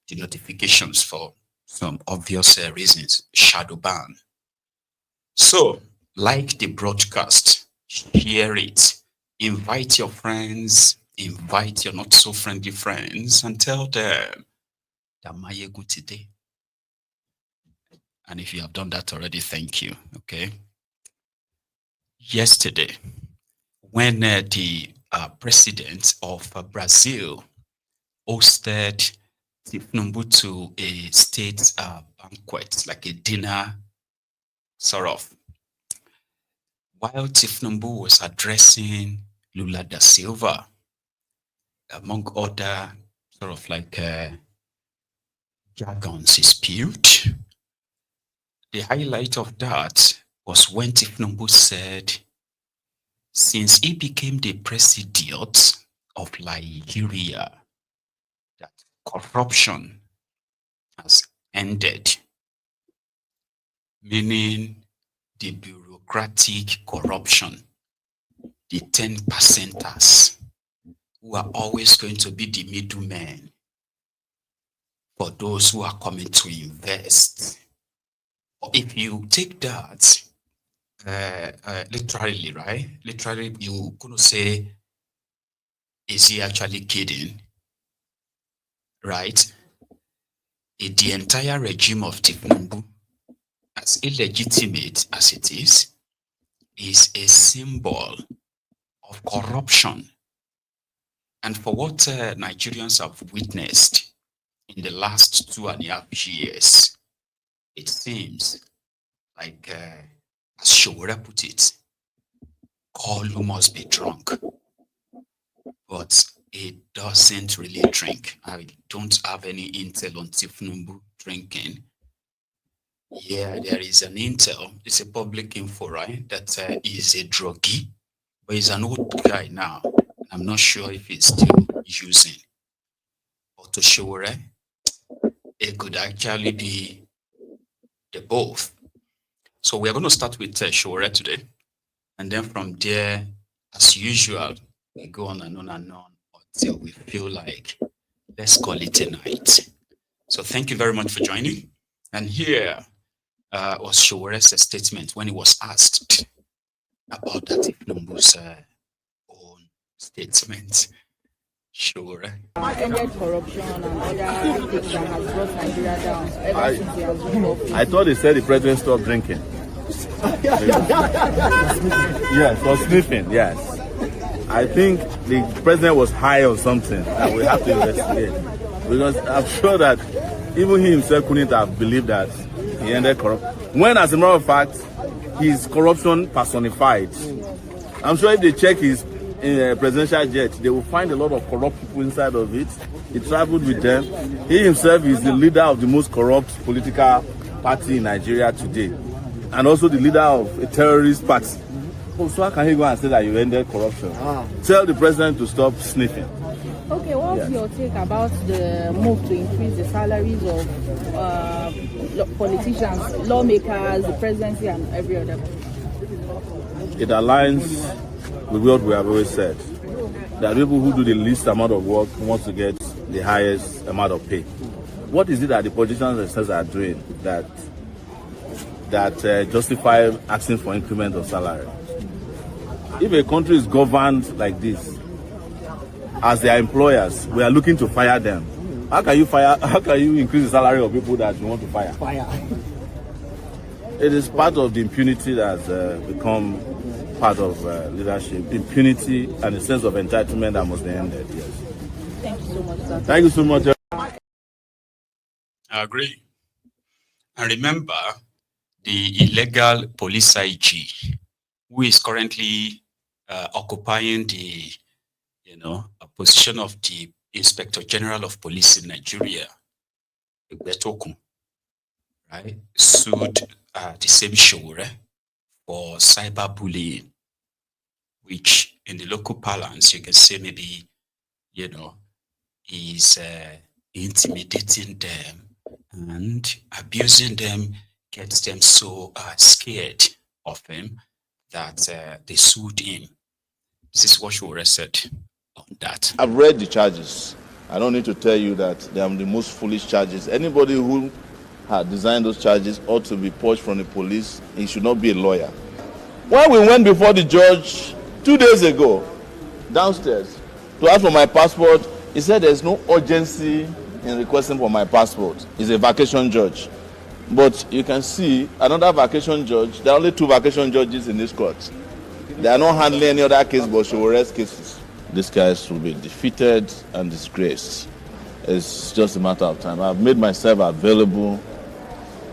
the notifications for some obvious reasons, shadow ban. So, like the broadcast, share it, invite your friends, invite your not so friendly friends, and tell them that Mayegun today. And if you have done that already, thank you. Okay. Yesterday, when the president of Brazil hosted Tinubu to a state banquet, like a dinner, sort of. While Tinubu was addressing Lula da Silva, among other sort of like jargons he spewed, the highlight of that was when Tinubu said, since he became the president of Nigeria, that corruption has ended, meaning the bureaucratic corruption, the 10%ers who are always going to be the middlemen for those who are coming to invest. If you take that literally, right? Literally, you're going to say, is he actually kidding? Right? The entire regime of Tinubu, as illegitimate as it is a symbol of corruption. And for what Nigerians have witnessed in the last 2.5 years, it seems like, as Sowore put it, Kolu must be drunk. But it doesn't really drink. I don't have any intel on Tinubu drinking. Yeah, there is an intel. It's a public info, right? That he's a druggie, but he's an old guy now. I'm not sure if he's still using. But to Sowore, it could actually be the both. So we're going to start with Sowore today. And then from there, as usual, we go on and on and on until we feel like, let's call it a night. So thank you very much for joining. And here was Sowore's statement when he was asked about that Tinubu's own statement. Sowore. Ended corruption and other things that has brought Nigeria down ever since he has been off. I thought they said the president stopped drinking. Yes, for sniffing, yes. I think the president was high on something that we have to investigate. Because I'm sure that even he himself couldn't have believed that he ended corruption. When, as a matter of fact, his corruption personified. I'm sure if they check his presidential jet, they will find a lot of corrupt people inside of it. He traveled with them. He himself is the leader of the most corrupt political party in Nigeria today, and also the leader of a terrorist party. So how can he go and say that you ended corruption? Tell the president to stop sniffing. Okay, what's your take about the move to increase the salaries of politicians, lawmakers, the presidency, and every other? It aligns with what we have always said, that people who do the least amount of work want to get the highest amount of pay. What is it that the politicians themselves are doing that justify asking for increment of salary? If a country is governed like this, as their employers, we are looking to fire them. How can you increase the salary of people that you want to fire? It is part of the impunity that has become part of leadership. Impunity and a sense of entitlement that must be ended. Yes. Thank you so much, sir. Thank you so much. I agree. And remember, the illegal police IG, who is currently occupying the position of the Inspector General of Police in Nigeria, right, sued the same Sowore for cyberbullying, which in the local parlance you can say maybe, is intimidating them and abusing them, gets them so scared of him that they sued him. This is what Sowore said on that. I've read the charges. I don't need to tell you that they are the most foolish charges. Anybody who had designed those charges ought to be purged from the police. He should not be a lawyer. When we went before the judge 2 days ago, downstairs, to ask for my passport, he said there's no urgency in requesting for my passport. He's a vacation judge. But you can see another vacation judge. There are only 2 vacation judges in this court. They are not handling any other case but Sowore's cases. These guys will be defeated and disgraced. It's just a matter of time. I've made myself available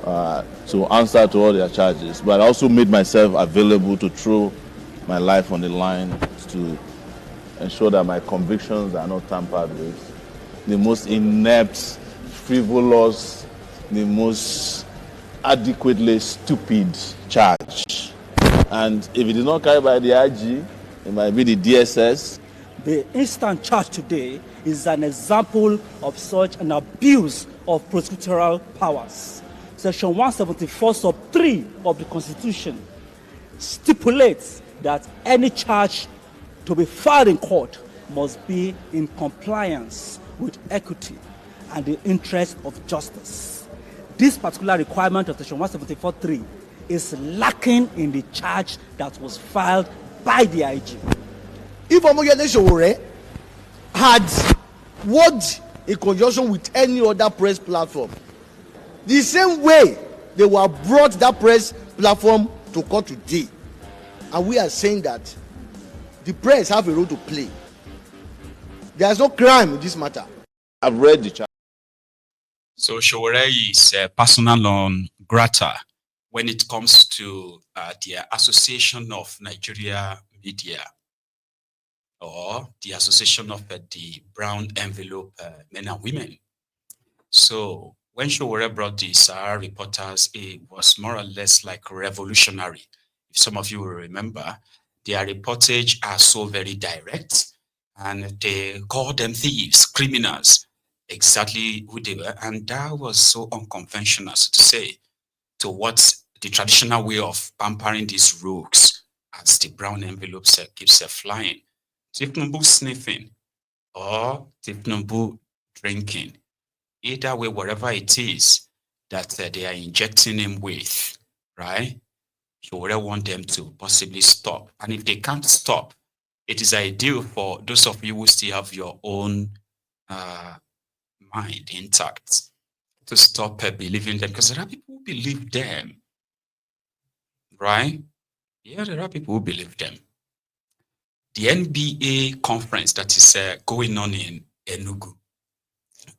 to answer to all their charges, but I also made myself available to throw my life on the line to ensure that my convictions are not tampered with. The most inept, frivolous, the most adequately stupid charge. And if it is not carried by the IG, it might be the DSS. The instant charge today is an example of such an abuse of prosecutorial powers. Section 174 sub 3 of the Constitution stipulates that any charge to be filed in court must be in compliance with equity and the interest of justice. This particular requirement of Section 174.3 is lacking in the charge that was filed by the IG. If Omoyele Sowore had worked in conjunction with any other press platform, the same way they were brought that press platform to court today, and we are saying that the press have a role to play. There is no crime in this matter. I've read the charge. So Sowore is personal non grata when it comes to the Association of Nigeria Media, or the Association of the Brown Envelope Men and Women. So when Sowore brought this, our reporters, it was more or less like revolutionary. If some of you will remember, their reportage are so very direct, and they call them thieves, criminals, exactly who they were. And that was so unconventional, so to say, to what the traditional way of pampering these rogues as the brown envelopes keeps flying. Tinubu sniffing or Tinubu drinking. Either way, whatever it is that they are injecting him with, right? You would want them to possibly stop. And if they can't stop, it is ideal for those of you who still have your own mind intact to stop believing them, because there are people who believe them, right? Yeah, there are people who believe them. The NBA conference that is going on in Enugu,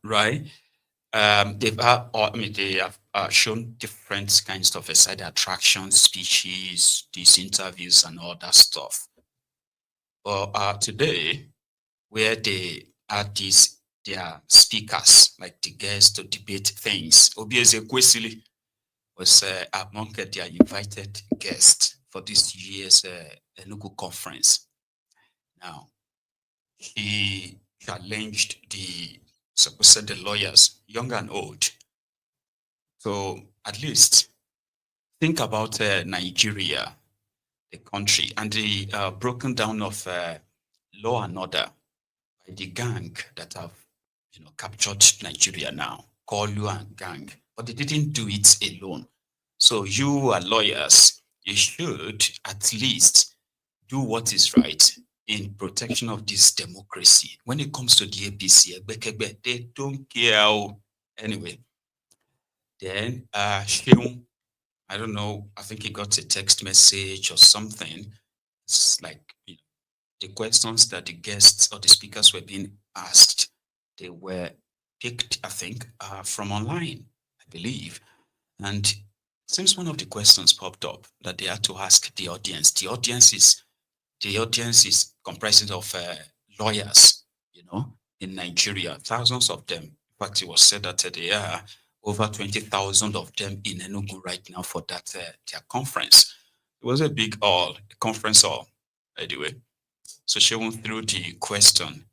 right? They have shown different kinds of side attractions, speeches, these interviews, and all that stuff. But today, where they add these their speakers, like the guests, to debate things, Obieze Kwesili was among their invited guests for this year's Enugu conference. Now, he challenged the supposed lawyers, young and old. So at least think about Nigeria, the country, and the broken down of law and order by the gang that have captured Nigeria now, Kolu and gang. But they didn't do it alone. So you are lawyers, you should at least do what is right in protection of this democracy. When it comes to the APC, they don't care. Anyway, then Sheung, I don't know, I think he got a text message or something. It's like the questions that the guests or the speakers were being asked, they were picked, I think, from online, I believe. And since one of the questions popped up that they had to ask the audience, the audience is comprising of lawyers, in Nigeria, thousands of them. In fact, it was said that there are over 20,000 of them in Enugu right now for that their conference. It was a big hall, a conference hall, anyway. So she went through the question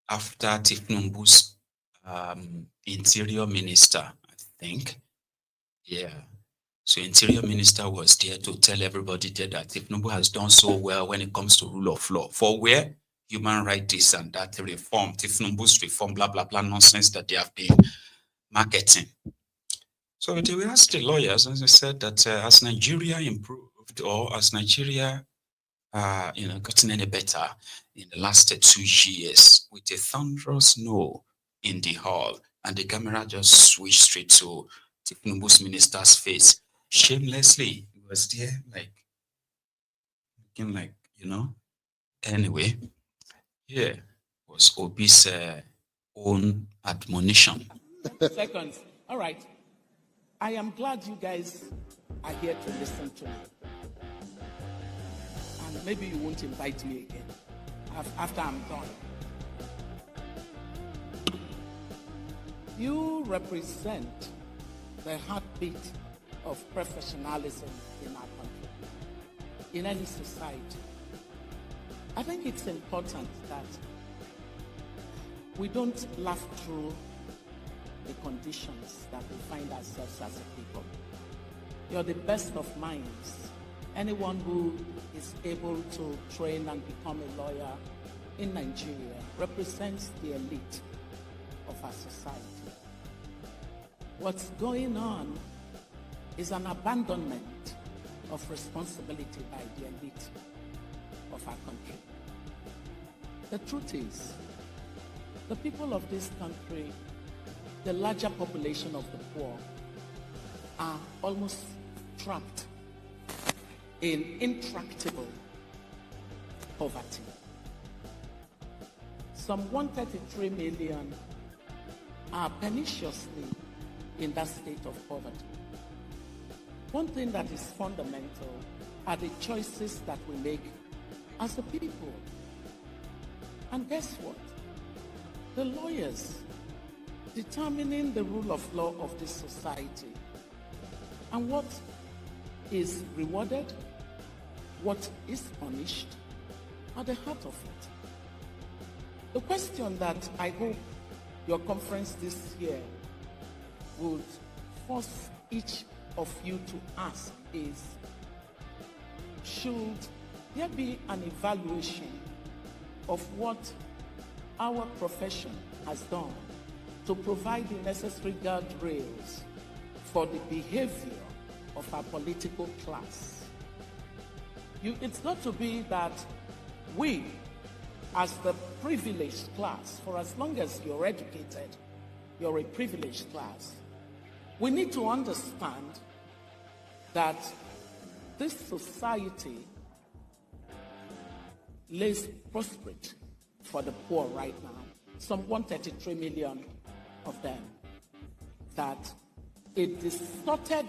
after Tinubu's interior minister, I think. Yeah. So interior minister was there to tell everybody there that Tinubu has done so well when it comes to rule of law. For where? human rights, this and that, reform, Tinubu's reform, blah, blah, blah, nonsense that they have been marketing. So we asked the lawyers, and they said that as Nigeria improved, or as Nigeria, gotten any better in the last 2 years, with a thunderous no in the hall, and the camera just switched straight to Tinubu's minister's face. Shamelessly, he was there, like, looking like, Anyway, here was Obi's own admonition. Seconds. All right. I am glad you guys are here to listen to me. And maybe you won't invite me again after I'm done. You represent the heartbeat of professionalism in our country, in any society. I think it's important that we don't laugh through the conditions that we find ourselves as a people. You're the best of minds. Anyone who is able to train and become a lawyer in Nigeria represents the elite of our society. What's going on is an abandonment of responsibility by the elite of our country. The truth is, the people of this country, the larger population of the poor, are almost trapped in intractable poverty. Some 133 million are perniciously in that state of poverty. One thing that is fundamental are the choices that we make as a people. And guess what? The lawyers determining the rule of law of this society and what is rewarded, what is punished, at the heart of it. The question that I hope your conference this year would force each of you to ask is, should there be an evaluation of what our profession has done to provide the necessary guardrails for the behavior of our political class? It's got to be that we, as the privileged class, for as long as you're educated, you're a privileged class, we need to understand that this society lays prostrate for the poor right now, some 133 million of them, that a distorted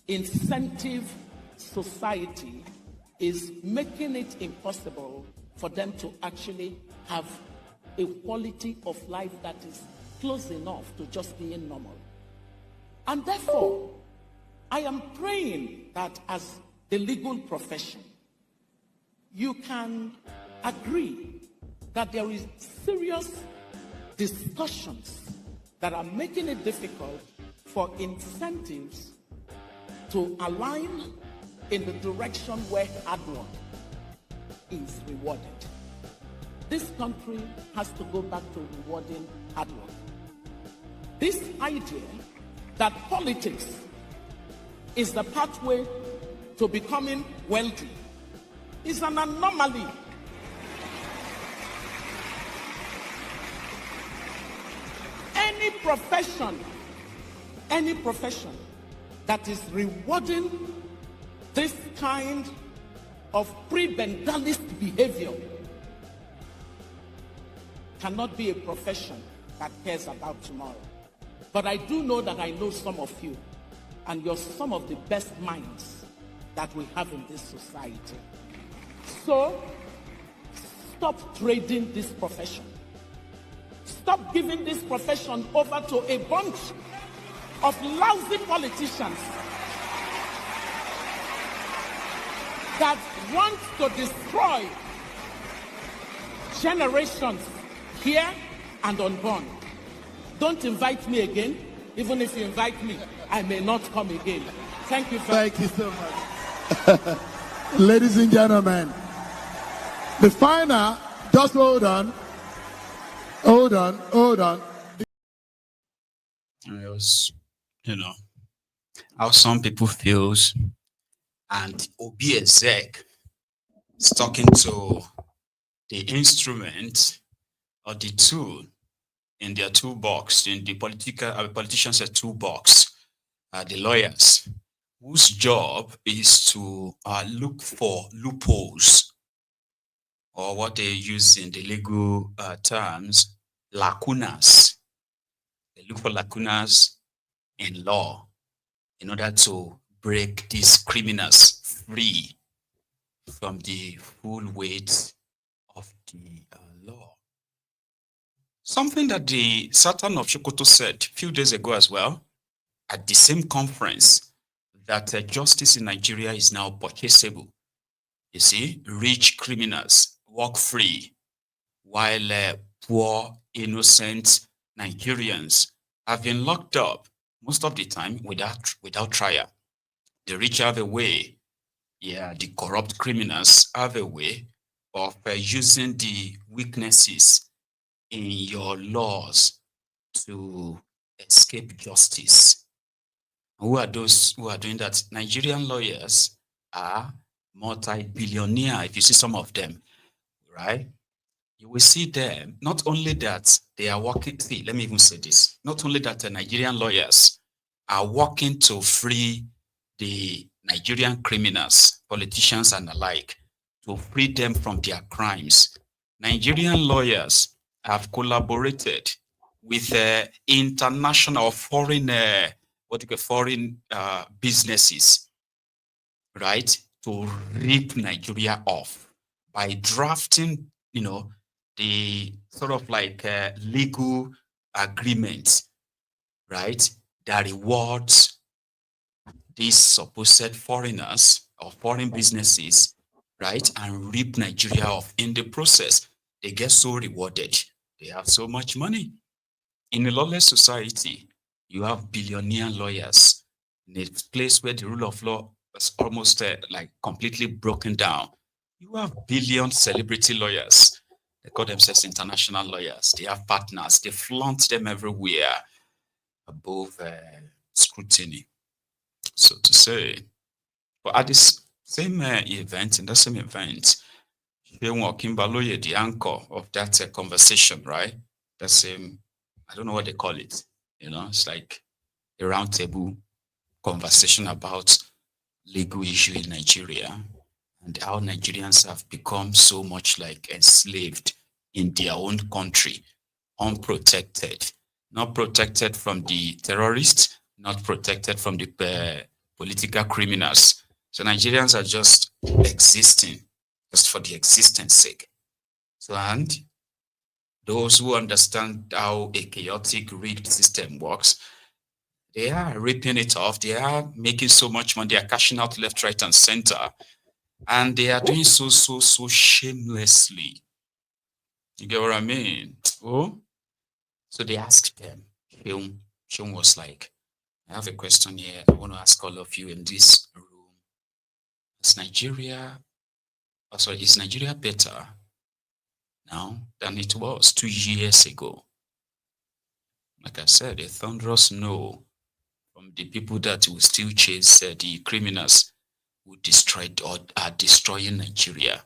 incentive society is making it impossible for them to actually have a quality of life that is close enough to just being normal. And therefore, I am praying that as the legal profession, you can agree that there is serious discussions that are making it difficult for incentives to align in the direction where hard work is rewarded. This country has to go back to rewarding hard work. This idea that politics is the pathway to becoming wealthy is an anomaly. Any profession that is rewarding this kind of pre-bengalist behavior cannot be a profession that cares about tomorrow. But I do know that I know some of you, and you're some of the best minds that we have in this society. So, stop trading this profession. Stop giving this profession over to a bunch of lousy politicians that want to destroy generations here and unborn. Don't invite me again. Even if you invite me, I may not come again. Thank you. Thank you so much. Ladies and gentlemen, The final, just hold on. Hold on, hold on. It was, how some people feels, and Obi Ezek is talking to the instrument or the tool in their toolbox, in the politicians' toolbox, the lawyers, whose job is to look for loopholes, or what they use in the legal terms, lacunas. They look for lacunas in law in order to break these criminals free from the full weight of the law. Something that the Sultan of Sokoto said a few days ago as well, at the same conference, that justice in Nigeria is now purchasable. You see, rich criminals walk free, while poor, innocent Nigerians have been locked up most of the time without trial. The rich have a way, the corrupt criminals have a way of using the weaknesses in your laws to escape justice. Who are those who are doing that? Nigerian lawyers are multi-billionaire. If you see some of them, right? You will see them, not only that they are working, let me even say this, not only that Nigerian lawyers are working to free the Nigerian criminals, politicians and the like, to free them from their crimes. Nigerian lawyers have collaborated with international foreign, foreign businesses, right, to rip Nigeria off by drafting, the sort of like legal agreements, right, that rewards these supposed foreigners or foreign businesses, right, and rip Nigeria off. In the process, they get so rewarded. They have so much money. In a lawless society, you have billionaire lawyers. In a place where the rule of law is almost like completely broken down, you have billion celebrity lawyers. They call themselves international lawyers. They have partners. They flaunt them everywhere above scrutiny, so to say. But at this same event, in that same event, Sheung Okinbaloye, the anchor of that conversation, right? That same, I don't know what they call it. It's like a roundtable conversation about legal issue in Nigeria and how Nigerians have become so much like enslaved in their own country, unprotected, not protected from the terrorists, not protected from the political criminals. So Nigerians are just existing, just for the existence sake. So, and those who understand how a chaotic rigged system works, they are ripping it off. They are making so much money. They are cashing out left, right, and center. And they are doing so shamelessly. You get what I mean? Oh, so they asked them. Sheung was like, I have a question here. I want to ask all of you in this room. Is Nigeria better now than it was 2 years ago? Like I said, a thunderous no from the people that will still chase the criminals who destroyed or are destroying Nigeria.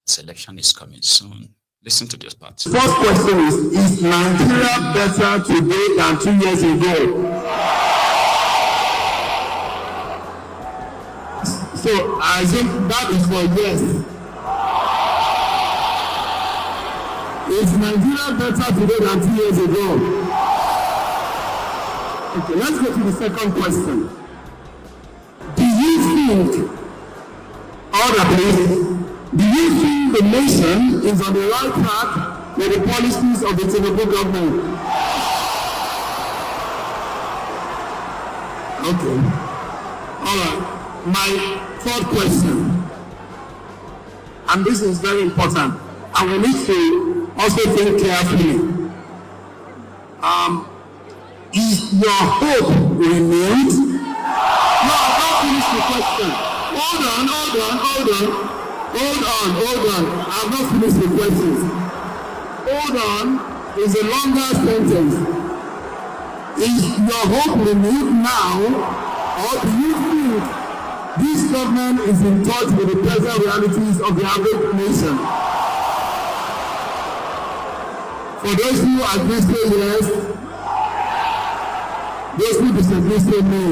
This election is coming soon. Listen to this part. First question is Nigeria better today than 2 years ago? So I think that is for yes. Is Nigeria better today than 2 years ago? Okay, let's go to the second question. Do you think the nation is on the right track with the policies of the Tinubu government? Okay. All right. My third question, and this is very important, and we need to also think carefully. Is your hope renewed? No, I've not finished the question. Hold on. Hold on. I've not finished the questions. Hold on is a longer sentence. Is your hope renewed now, or do you think this government is in touch with the present realities of the average nation? For those who agree, say yes. Those who disagree, say no.